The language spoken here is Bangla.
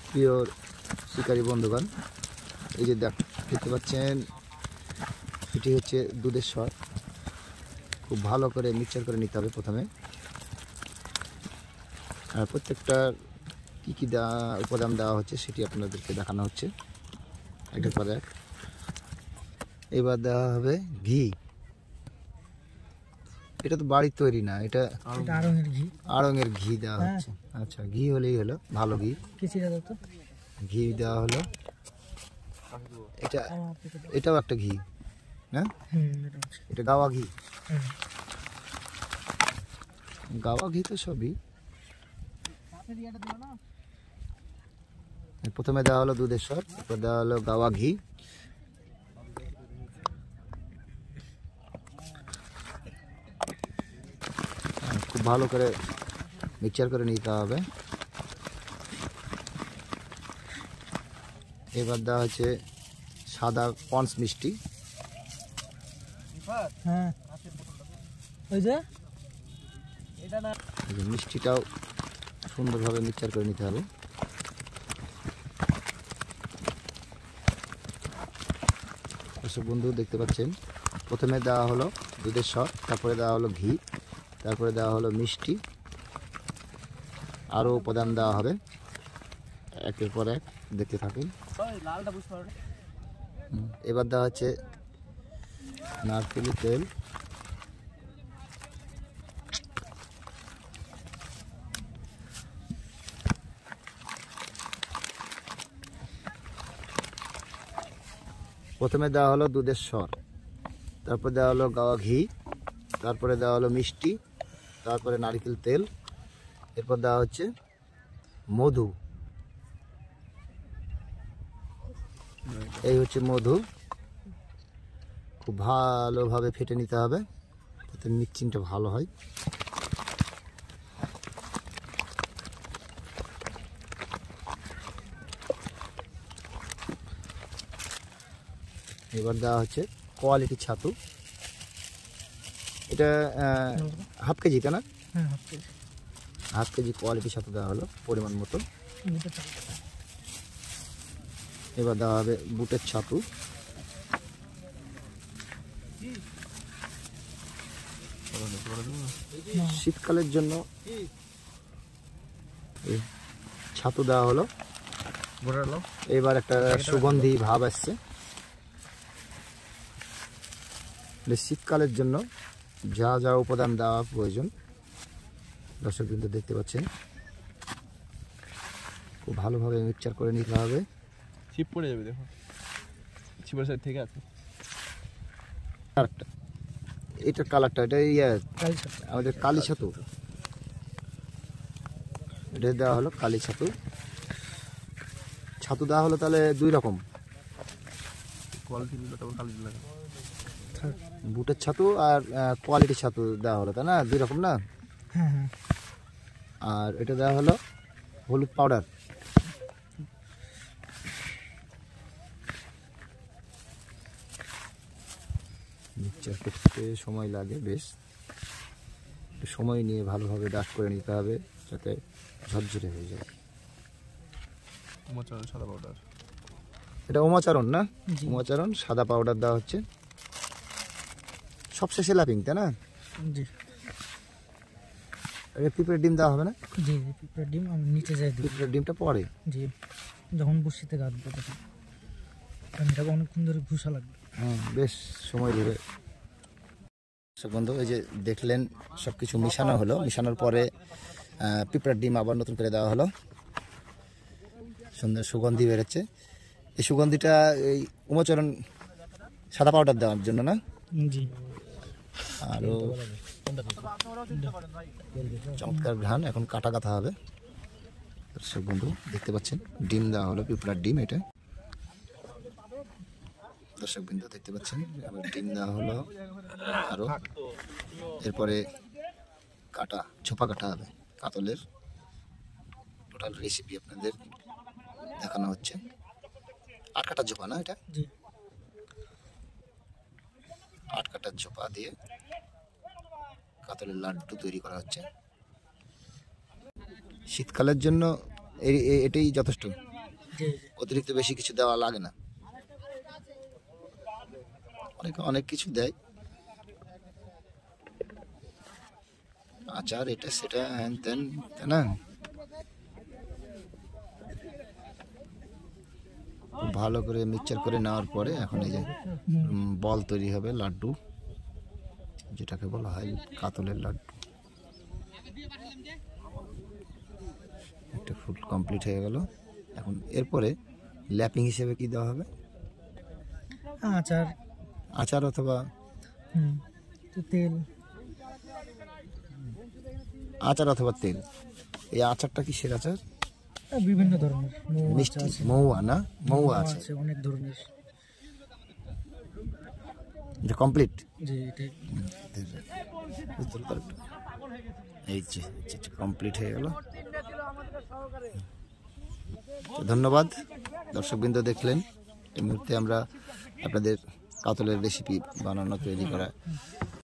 প্রিয় শিকারী বন্ধুগণ, এই যে দেখতে পাচ্ছেন এটি হচ্ছে দুধের স্বর। খুব ভালো করে মিক্সচার করে নিতে হবে প্রথমে। আর প্রত্যেকটা কী কী উপাদান দেওয়া হচ্ছে সেটি আপনাদেরকে দেখানো হচ্ছে একটার পর এক। এবার দেওয়া হবে ঘি। এটা তো বাড়ির তৈরি না, এটা আড়ঙের ঘি দেওয়া হচ্ছে। আচ্ছা, ঘি হলেই হলো, ভালো ঘি। ঘি দেওয়া হলো। এটাও একটা ঘি না, এটা গাওয়া ঘি। গাওয়া ঘি তো সবই। প্রথমে দেওয়া হলো দুধের স্বর, তারপর দেওয়া হলো গাওয়া ঘি। খুব ভালো করে মিক্সচার করে নিতে হবে। এবার দেওয়া হচ্ছে সাদা পন্স মিষ্টি। মিষ্টিটাও সুন্দরভাবে মিক্সচার করে নিতে হবে। দর্শক বন্ধু দেখতে পাচ্ছেন, প্রথমে দেওয়া হলো দুধের স্বর, তারপরে দেওয়া হলো ঘি, তারপরে দেওয়া হলো মিষ্টি, আরও উপাদান দেওয়া হবে একের পর এক, দেখতে থাকুন। এবার দেওয়া হচ্ছে নারকেলের তেল। প্রথমে দেওয়া হলো দুধের স্বর, তারপর দেওয়া হলো গাওয়া ঘি, তারপরে দেওয়া হলো মিষ্টি, তারপরে নারকেল তেল, এরপর দেওয়া হচ্ছে মধু। এই হচ্ছে মধু। খুব ভালোভাবে ফেটে নিতে হবে যাতে মিক্সিংটা ভালো হয়। এবার দেওয়া হচ্ছে কোয়ালিটি ছাতু। এটা হাফ কেজি, তাই না? হাফ কেজি কোয়ালিটি ছাতু দেওয়া হলো পরিমাণ মতো। এবার দেওয়া হবে বুটের ছাতু। শীতকালের জন্য ছাতু দেওয়া হলো। এবার একটা সুগন্ধি ভাব আসছে। শীতকালের জন্য যা যা উপাদান দেওয়া প্রয়োজন দর্শক কিন্তু দেখতে পাচ্ছেন। খুব ভালোভাবে মিক্সচার করে নিতে হবে। ছিপ পড়ে যাবে, দেখো ছিপের সাইড থেকে আছে। এটা কালারটা, এটা আমাদের কালি ছাতু। এটা দেওয়া হলো কালি ছাতু। ছাতু দেওয়া হলো তাহলে দুই রকম, বুটের ছাতু আর কোয়ালিটি ছাতু দেওয়া হলো, তাই না? দুই রকম না? আর এটা দেওয়া হলো হলুদ পাউডার। মিক্সচার করতে সময় লাগে বেশ, সময় নিয়ে ভালোভাবে ডাস্ট করে নিতে হবে যাতে ঝরঝরে হয়ে যায়। সাদা পাউডার, এটা উমাচরণ না? উমাচরণ সাদা পাউডার দেওয়া হচ্ছে সবশেষে লাপিং, তাই না? পিঁপড়ের ডিম দেওয়া হবে না? জি, পিঁপড়ের ডিম আমি নিচে যাই দিই। পিঁপড়ের ডিমটা পরে, জি, যখন বসিতে গাঁথবো তখন এটা অনেকক্ষণ ধরে ঘুষা লাগবে। বেশ সময় ধরে। বন্ধু, এই যে দেখলেন সব কিছু মিশানো হলো। মিশানোর পরে পিঁপড়ার ডিম আবার নতুন করে দেওয়া হলো। সুন্দর সুগন্ধি বেরোচ্ছে। এই সুগন্ধিটা এই উমাচরণ সাদা পাউডার দেওয়ার জন্য না? জি। আরও চমৎকার ঘ্রাণ। এখন কাটা কাটা হবে। দর্শক বন্ধু দেখতে পাচ্ছেন ডিম দেওয়া হলো, পিঁপড়ার ডিম। এটা দর্শক বিন্দু দেখতে পাচ্ছেন, ডিম দেওয়া হলো আরও। এরপরে কাটা ছোপা কাটা হবে কাতলের। টোটাল রেসিপি আপনাদের দেখানো হচ্ছে। 8 কাটার ঝোপা না এটা? 8 কাটার ঝোপা দিয়ে কাতলের লাড্ডু তৈরি করা হচ্ছে। শীতকালের জন্য এটাই যথেষ্ট। জি জি। অতিরিক্ত বেশি কিছু দেওয়া লাগে না। অনেকে অনেক কিছু দেয়, আচার এটা সেটা হ্যান ত্যান, তাই না? খুব ভালো করে মিক্সচার করে নেওয়ার পরে এখন এই যে বল তৈরি হবে, লাড্ডু, যেটাকে বলা হয় কাতলের লাড্ডু। একটা ফুল কমপ্লিট হয়ে গেল। এখন এরপরে ল্যাপিং হিসেবে কি দেওয়া হবে? আচার, আচার অথবা তো তেল। আচার অথবা তেল। এই আচারটা কিসের আচার? বিভিন্ন ধরনের মৌ মিষ্টি, আছে, মহুয়া না? মহুয়া আছে। আছে অনেক ধরনের। এটা কমপ্লিট। জি এটাই। এই যে কমপ্লিট হয়ে গেল। তো ধন্যবাদ দর্শকবৃন্দ, দেখলেন এই মুহূর্তে আমরা আপনাদের কাতলের রেসিপি বানানো তৈরি করা